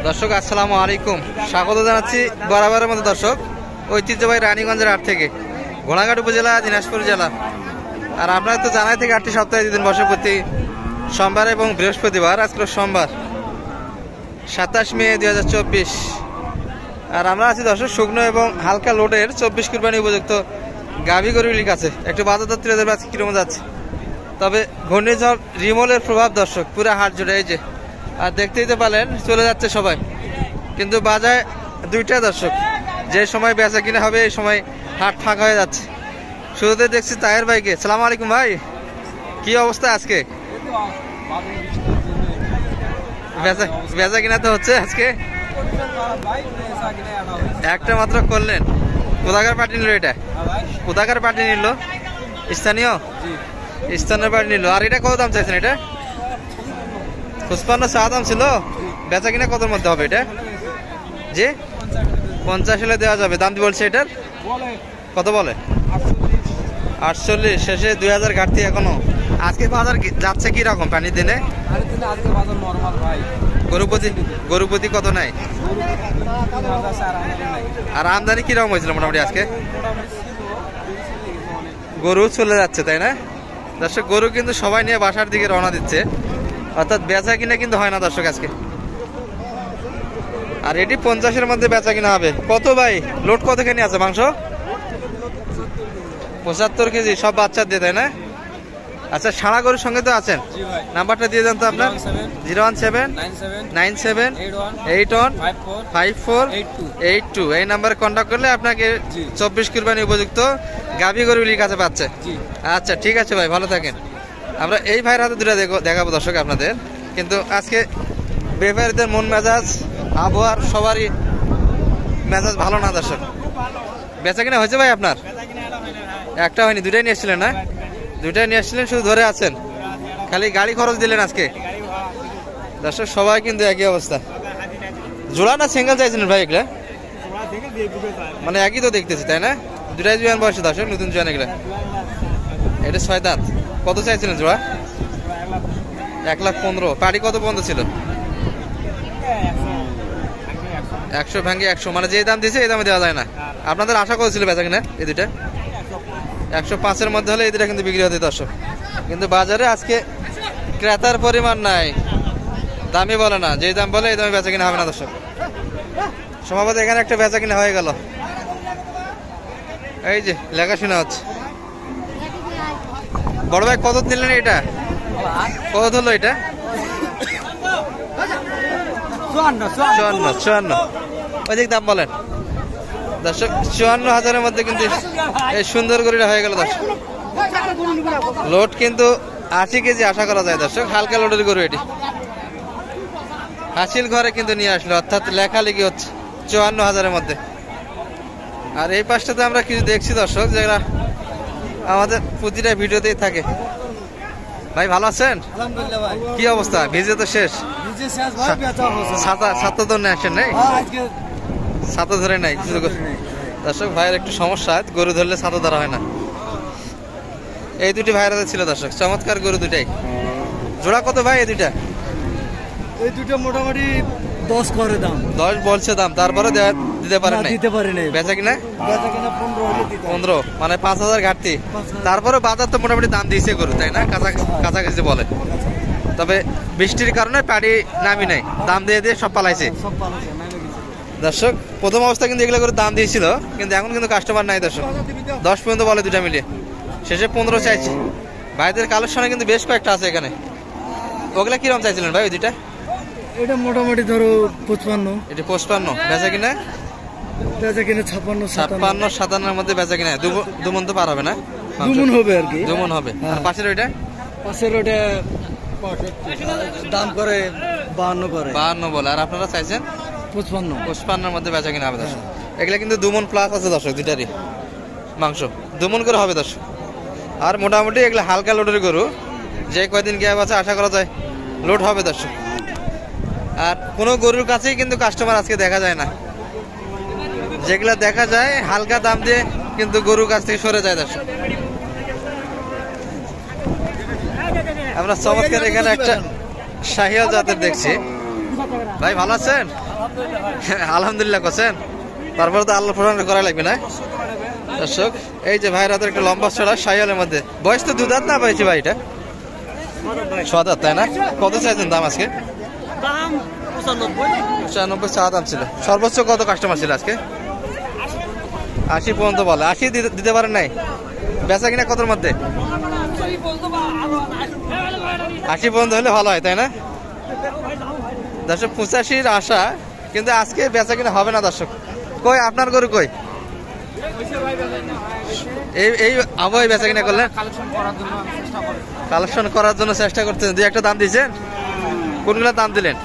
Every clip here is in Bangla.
দর্শক আসসালামু আলাইকুম, স্বাগত জানাচ্ছি বরাবরের মতো দর্শক ঐতিহ্যবাহী রানীগঞ্জের হাট থেকে, ঘোড়াঘাট উপজেলা, দিনাজপুর জেলা। আর আপনারা তো জানাই থেকে হাটটি সপ্তাহে 2 দিন বসে, প্রতি সোমবার এবং বৃহস্পতিবার। আজকে সোমবার 27 মে 2024। আর আমরা আছি দর্শক শুকনো এবং হালকা লোডের 24 কুরবানি উপযুক্ত গাভী গরুগুলির কাছে। একটু বাজার দর তুলে দেবে আজকে কিরকম যাচ্ছে। তবে ঘূর্ণিঝড় রিমলের প্রভাব দর্শক পুরো হাট জুড়ে, এই যে আর দেখতেই তো পারলেন চলে যাচ্ছে সবাই, কিন্তু বাজার দুইটা দর্শক। যে সময় বেচা কিনা হবে এই সময় হাট ফাঁকা হয়ে যাচ্ছে। শুরুতে দেখছি তাহের ভাইকে। সালাম আলাইকুম ভাই, কি অবস্থা আজকে? বেচা কিনা তো হচ্ছে আজকে, একটা মাত্র করলেন। কোথাকার পার্টি নিল এটা? কোথাকার পার্টি নিল? স্থানীয় স্থানীয় পার্টি নিল। আর এটা কত দাম চাইছেন? এটা 55 চা দাম ছিল। বেচা কিনা কতর মধ্যে হবে এটা? যে 50 হলে দেওয়া যাবে। দাম বলছে এটার কত বলে? 48। শেষে 2000 ঘাটতি এখনো। আজকে বাজার যাচ্ছে কি রকম পানির দিনে? গরুপতি কত নাই? আর আমদানি কিরকম হয়েছিল মোটামুটি আজকে? গরু চলে যাচ্ছে তাই না দর্শক? গরু কিন্তু সবাই নিয়ে বাসার দিকে রওনা দিচ্ছে, অর্থাৎ বেচা কিনা কিন্তু হয় না দর্শক আজকে। আর এটি 50-এর মধ্যে বেচা কিনা হবে। কত ভাই লোড কতখানি আছে মাংস? 75 কেজি, সব বাচ্চা দিয়ে, তাই না? আচ্ছা, সারা গরুর সঙ্গে তো আছেন। নাম্বারটা দিয়ে দেন তো আপনার। 01797815482। এই নাম্বারে কন্ট্যাক্ট করলে আপনাকে 24 কুরবানি উপযুক্ত গাভী গরুগুলির কাছে পাচ্ছে। আচ্ছা ঠিক আছে ভাই, ভালো থাকেন। আমরা এই ভাইয়ের হাতে দুটো দেখাবো দর্শক আপনাদের। কিন্তু আজকে ব্যাপারীদের মন মেজাজ, আবহাওয়ার সবারই মেজাজ ভালো না দর্শক। বেচা কিনা হয়েছে ভাই আপনার? একটা হয়নি, দুটাই নিয়ে এসেছিলেন না? দুটাই নিয়ে এসেছিলেন, শুধু ধরে আছেন, খালি গাড়ি খরচ দিলেন আজকে দর্শক। সবাই কিন্তু একই অবস্থা। জোড়া না সিঙ্গেল চাইছিলেন ভাই এগুলা? মানে একই তো দেখতেছি, তাই না? দুটাই জোয়ান বয়সে দর্শক, নতুন জোয়ান এগুলা। এটা 6 দাঁত। কত চাইছিলেন জোড়া? 1,15,000। পাড়ি কত পর্যন্ত ছিল? 100 ভাঙে 100, মানে যে দাম দিয়েছে এই দামে দেওয়া যায় না। আপনাদের আশা করেছিল বেচা কিনা এই দুটা? 105-এর মধ্যে হলে এই দুটা কিন্তু বিক্রি হতে দর্শক। কিন্তু বাজারে আজকে ক্রেতার পরিমাণ নাই, দামই বলে না। যে দাম বলে এই দামে বেচা কিনা হবে না দর্শক। সম্ভবত এখানে একটা বেচা কিনা হয়ে গেল, এই যে লেখাশোনা হচ্ছে। বড় ভাই কত নিলেন এটা? কত ধরলো এটা? 54। ওইদিক দাম বলেন দর্শক। 54,000-এর মধ্যে কিন্তু এই সুন্দর গরুটা হয়ে গেল দর্শক। লোড কিন্তু 80 কেজি আশা করা যায় দর্শক, হালকা লোডের গরু এটি। হাসিল ঘরে কিন্তু নিয়ে আসলো, অর্থাৎ লেখালেখি হচ্ছে 54,000-এর মধ্যে। আর এই পাশটাতে আমরা কিছু দেখছি দর্শক, যেগুলা আমাদের প্রতিটা ভিডিওতেই থাকে। ভাই ভালো আছেন? কি অবস্থা? ভিজে তো শেষ। ছাতা তো আসেন নাই? ছাতা ধরে নাই দর্শক। ভাইয়ের একটু সমস্যা, গরু ধরলে ছাতা ধরা হয় না। এই দুটি ভাইয়ের ছিল দর্শক, চমৎকার গরু দুটাই। জোড়া কত ভাই এই দুইটা? এই দুটো মোটামুটি 10 করে দাম। 10 বলছে দাম, তারপরে দিতে পারেন না? দিতে পারি নাই। বেচা কিনা 15, মানে 5,000 ঘাটতি। তারপরে বাজার তো মোটামুটি দাম দিয়েছে গরু, তাই না? কাছাকাছি বলে। তবে বৃষ্টির কারণে পাড়ি নামি নাই, দাম দিয়ে সব পালাইছে দর্শক। প্রথম অবস্থা কিন্তু এগুলো করে দাম দিয়েছিল, কিন্তু এখন কিন্তু কাস্টমার নাই দর্শক। 10 পর্যন্ত বলে দুটা মিলিয়ে, শেষে 15 চাইছে। ভাইদের কালেকশনে কিন্তু বেশ কয়েকটা আছে এখানে। ওগুলা কিরকম চাইছিলেন ভাই ওই দুইটা? এটা মোটামুটি ধরো 55। এটা 55। বেচা কিনা? বেচা কিনা 56-57-এর মধ্যে বেচা কিনা। দুমন তো পার হবে না? দুমন হবে আর কি। দুমন হবে। আর পাশের ওইটা? পাশের ওইটা দাম করে 52 করে। 52 বলে। আর আপনারা চাইছেন 55-55-এর মধ্যে বেচা কিনা হবে দর্শক। এগুলা কিন্তু দুমন প্লাস আছে দর্শক, দুইটারই মাংস দুমন করে হবে দর্শক। আর মোটামুটি এগুলা হালকা লোডের গরু, যে কয়দিন গ্যাপ আছে আশা করা যায় লোড হবে দর্শক। আর কোনো গরুর কাছেই কিন্তু কাস্টমার আজকে দেখা যায় না। যেগুলা দেখা যায় হালকা দাম দিয়ে কিন্তু গরুর কাছ থেকে সরে যায় দর্শক। আমরা চমৎকার এখানে একটা শাহিয়াল জাতের দেখছি। ভাই ভালো আছেন? আলহামদুলিল্লাহ করছেন, তারপরে তো আল্লাহ প্রশংসা করা লাগবে না দর্শক। এই যে ভাইয়ের হাতের একটা লম্বা ছড়া শাহিওয়ালের মধ্যে, বয়স তো 2 দাঁত না পাইছি ভাই, এটা 6 দাঁত তাই না? কত চাইছেন দাম আজকে? 95 চা দাম ছিল। সর্বোচ্চ কত কাস্টমার ছিল আজকে? 80 পর্যন্ত বলে। 80 দিতে পারেন নাই? বেচা কিনা কতর মধ্যে? 80 পর্যন্ত হলে ভালো হয় তাই না দর্শক? 85-র আশা, কিন্তু আজকে বেচা কিনা হবে না দর্শক। কই আপনার গরু কই? এই আবহাওয়ায় বেচা কিনা করলেন? কালেকশন করার জন্য চেষ্টা করতেন। 2-1টা দাম দিয়েছেন? কোনগুলো দাম দিলেন?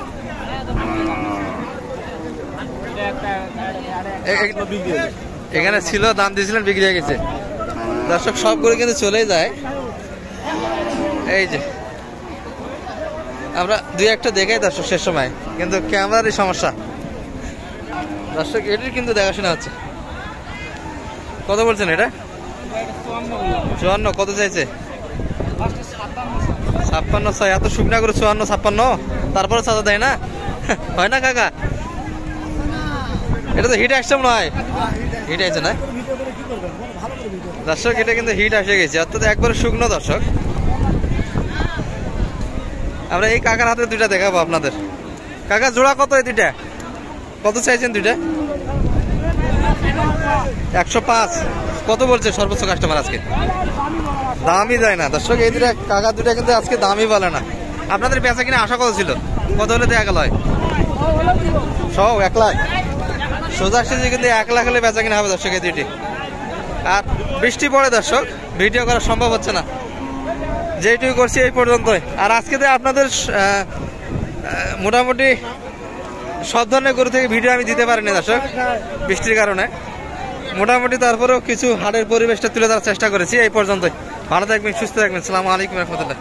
এখানে ছিল, দাম দিয়েছিলেন, বিক্রি হয়ে গেছে দর্শক। সব করে কিন্তু চলেই যায়। এই যে আমরা 2-1টা দেখাই দর্শক শেষ সময়, কিন্তু ক্যামেরারই সমস্যা দর্শক। এটির কিন্তু দেখাশোনা হচ্ছে। কত বলছেন এটা? 54। কত চাইছে? 56। এত শুকনা করে 54-56, তারপরে চাঁদা দেয় না? হয় না কাকা? এটা তো হিট আসছে নয়, হিট আছে না দর্শক? এটা কিন্তু হিট এসে গেছে, অর্থাৎ একবারে শুকনো দর্শক। আমরা এই কাকার হাতে 2টা দেখাবো আপনাদের। কাকা জোড়া কত এই 2টা? কত চাইছেন 2টা? 105। কত বলছে সর্বোচ্চ কাস্টমার আজকে? দামই দেয় না দর্শক। এই 2টা কাকা 2টা কিন্তু আজকে দামই বলে না। আপনাদের বেচা কিনা আশা কত ছিল? কত হলে দেখা গেল? সব 1 লাখ সোজা সেজে, কিন্তু 1 লাখ হলে বেচা কিনা হবে দর্শক এই 2টি। আর বৃষ্টি পড়ে দর্শক, ভিডিও করা সম্ভব হচ্ছে না। যেটুকু করছি এই পর্যন্তই। আর আজকে তো আপনাদের মোটামুটি সব ধরনের গরু থেকে ভিডিও আমি দিতে পারিনি দর্শক বৃষ্টির কারণে। মোটামুটি তারপরেও কিছু হাটের পরিবেশটা তুলে ধরার চেষ্টা করেছি। এই পর্যন্তই। ভালো থাকবেন, সুস্থ থাকবেন। আসসালামু আলাইকুম রহমতুল্লাহ।